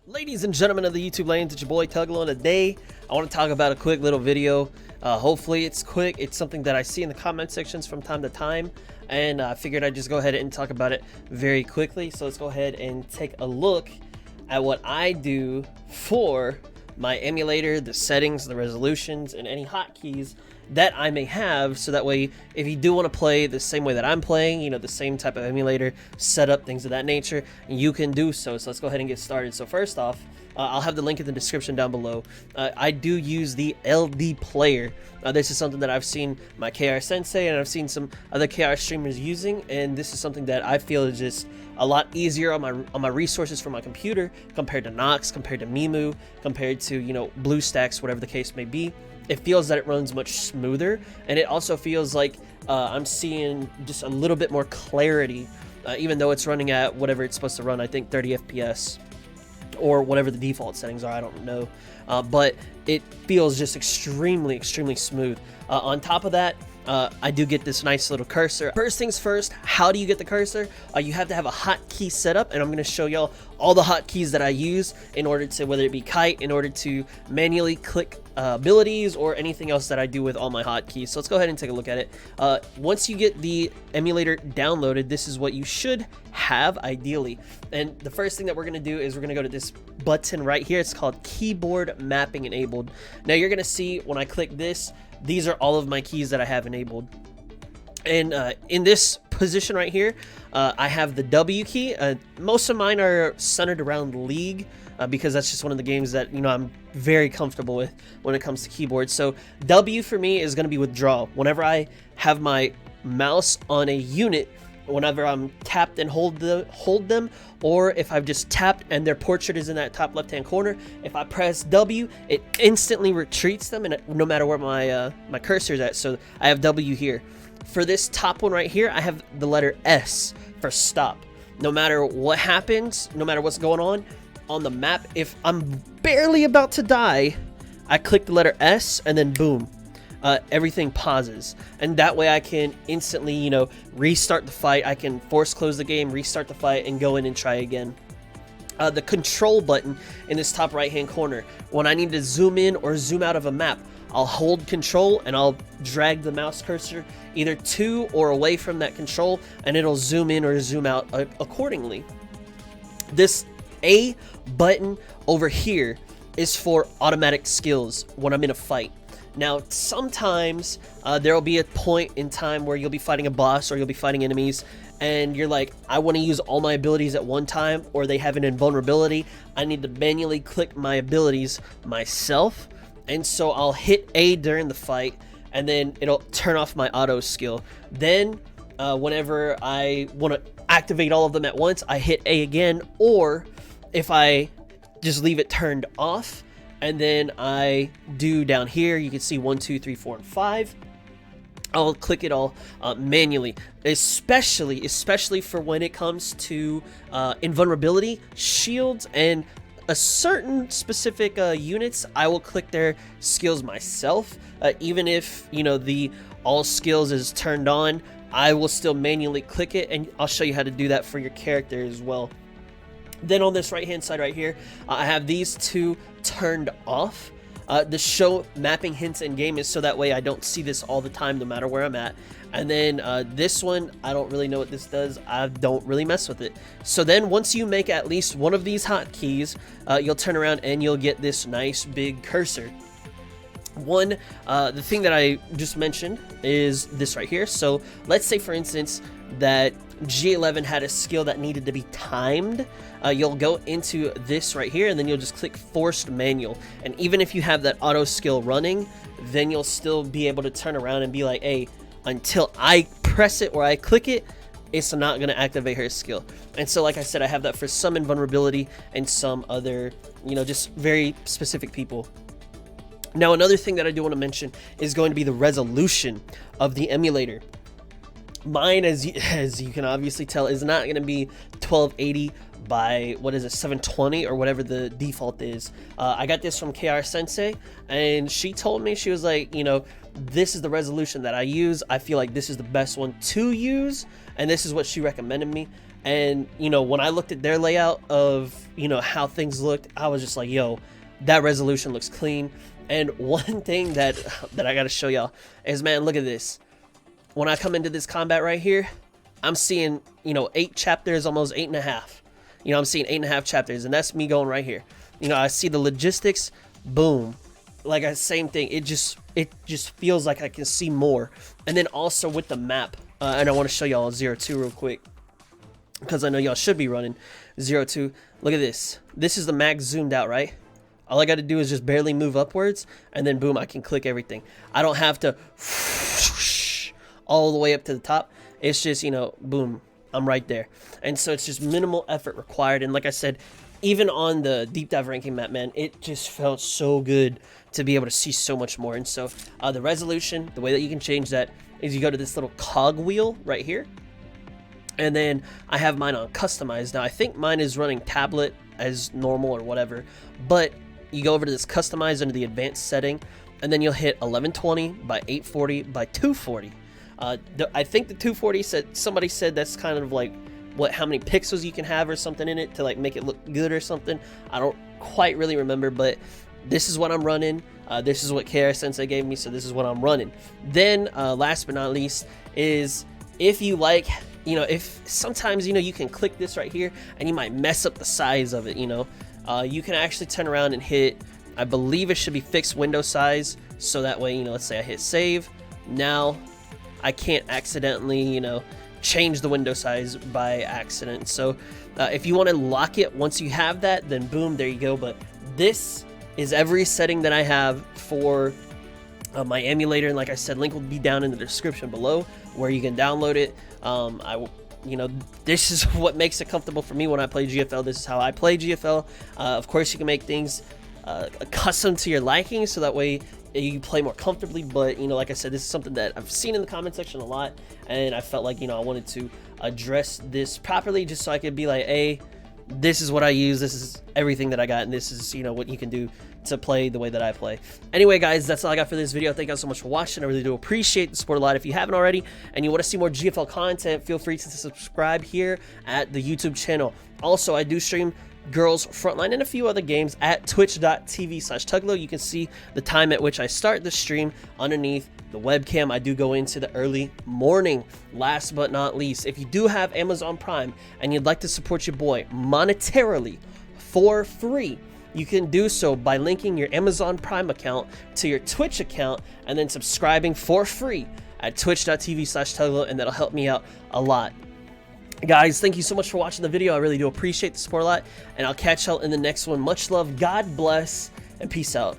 Ladies and gentlemen of the YouTube lanes, it's your boy Tuglow, and today I want to talk about a quick little video. Hopefully it's quick. It's something that I see in the comment sections from time to time, and I figured I'd just go ahead and talk about it very quickly. So let's go ahead and take a look at what I do for my emulator, the settings, the resolutions, and any hotkeys that I may have, so that way if you do want to play the same way that I'm playing, you know, the same type of emulator setup, things of that nature, you can do so. So let's go ahead and get started. So first off, I'll have the link in the description down below. I do use the LD player. This is something that I've seen my KR Sensei and I've seen some other KR streamers using, and this is something that I feel is just a lot easier on my resources for my computer compared to Nox, compared to Mimu, compared to, you know, BlueStacks, whatever the case may be. It feels that it runs much smoother, and it also feels like I'm seeing just a little bit more clarity, even though it's running at whatever it's supposed to run. I think 30 FPS or whatever the default settings are, I don't know, but it feels just extremely smooth. On top of that, I do get this nice little cursor. First things first, how do you get the cursor? You have to have a hotkey setup, and I'm going to show y'all all the hotkeys that I use in order to, whether it be kite, in order to manually click abilities or anything else that I do with all my hotkeys. So let's go ahead and take a look at it. Once you get the emulator downloaded, this is what you should have ideally. And the first thing that we're going to do is we're going to go to this button right here. It's called keyboard mapping enabled. Now you're going to see when I click this, these are all of my keys that I have enabled. And in this position right here, I have the W key. Most of mine are centered around League, because that's just one of the games that, you know, I'm very comfortable with when it comes to keyboard. So W for me is going to be withdraw. Whenever I have my mouse on a unit, whenever I'm tapped and hold them, or if I've just tapped and their portrait is in that top left hand corner, if I press W, it instantly retreats them, and no matter where my cursor is at. So I have W here. For this top one right here, I have the letter S for stop. No matter what happens, no matter what's going on the map, if I'm barely about to die, I click the letter S and then boom, everything pauses, and that way I can instantly, you know, restart the fight. I can force close the game, restart the fight, and go in and try again. The control button in this top right hand corner, when I need to zoom in or zoom out of a map, I'll hold control and I'll drag the mouse cursor either to or away from that control, and it'll zoom in or zoom out accordingly. This A button over here is for automatic skills when I'm in a fight. Now, sometimes there will be a point in time where you'll be fighting a boss or you'll be fighting enemies, and you're like, I want to use all my abilities at one time, or they have an invulnerability. I need to manually click my abilities myself, and so I'll hit A during the fight, and then it'll turn off my auto skill. Then, whenever I want to activate all of them at once, I hit A again, or if I just leave it turned off, and then I do down here, you can see 1, 2, 3, 4, and 5. I'll click it all manually, especially for when it comes to invulnerability, shields, and a certain specific units. I will click their skills myself, even if, you know, the all skills is turned on. I will still manually click it, and I'll show you how to do that for your character as well. Then on this right hand side right here, I have these two turned off. The show mapping hints in game is so that way I don't see this all the time no matter where I'm at. And then this one, I don't really know what this does. I don't really mess with it. So then once you make at least one of these hotkeys, you'll turn around and you'll get this nice big cursor. The thing that I just mentioned is this right here. So let's say, for instance, that G11 had a skill that needed to be timed. You'll go into this right here, and then you'll just click forced manual, and even if you have that auto skill running, then you'll still be able to turn around and be like, hey, until I press it or I click it, it's not going to activate her skill. And so, like I said, I have that for some invulnerability and some other, you know, just very specific people. Now, another thing that I do want to mention is going to be the resolution of the emulator. Mine, as you can obviously tell, is not going to be 1280 by, what is it, 720 or whatever the default is. I got this from KR Sensei, and she told me, she was like, you know, this is the resolution that I use. I feel like this is the best one to use, and this is what she recommended me. And, you know, when I looked at their layout of, you know, how things looked, I was just like, yo, that resolution looks clean. And one thing that I got to show y'all is, man, look at this. When I come into this combat right here, I'm seeing, you know, 8 chapters, almost 8.5. You know, I'm seeing 8.5 chapters, and that's me going right here. You know, I see the logistics, boom. Like, same thing. It just feels like I can see more. And then also with the map, and I want to show y'all 0-2 real quick, because I know y'all should be running 0-2. Look at this. This is the max zoomed out, right? All I got to do is just barely move upwards, and then boom, I can click everything. I don't have to all the way up to the top. It's just, you know, boom, I'm right there. And so it's just minimal effort required. And like I said, even on the deep dive ranking map, man, it just felt so good to be able to see so much more. And so the resolution, the way that you can change that is you go to this little cog wheel right here, and then I have mine on customized. Now I think mine is running tablet as normal or whatever, but you go over to this customize under the advanced setting, and then you'll hit 1120 by 840 by 240. I think the 240 said, somebody said that's kind of like how many pixels you can have or something in it to like make it look good or something. I don't quite really remember, but this is what I'm running. This is what KR Sensei gave me, so this is what I'm running. Then last but not least is, if you like, you know, if sometimes, you know, you can click this right here and you might mess up the size of it, you know, you can actually turn around and hit, I believe it should be fixed window size, so that way, you know, let's say I hit save. Now I can't accidentally, you know, change the window size by accident. So if you want to lock it once you have that, then boom, there you go. But this is every setting that I have for my emulator, and like I said, link will be down in the description below where you can download it. You know, this is what makes it comfortable for me when I play GFL. This is how I play GFL. Of course, you can make things custom to your liking, so that way you play more comfortably. But, you know, like I said, this is something that I've seen in the comment section a lot, and I felt like, you know, I wanted to address this properly, just so I could be like, hey, this is what I use, this is everything that I got, and this is, you know, what you can do to play the way that I play. Anyway, guys, that's all I got for this video. Thank you guys so much for watching. I really do appreciate the support a lot. If you haven't already and you want to see more GFL content, feel free to subscribe here at the YouTube channel. Also, I do stream Girls Frontline and a few other games at twitch.tv/Tuglow. You can see the time at which I start the stream underneath the webcam. I do go into the early morning. Last but not least, if you do have Amazon Prime and you'd like to support your boy monetarily for free, you can do so by linking your Amazon Prime account to your Twitch account and then subscribing for free at twitch.tv/Tuglow, and that'll help me out a lot. Guys, thank you so much for watching the video. I really do appreciate the support a lot, and I'll catch y'all in the next one. Much love, God bless, and peace out.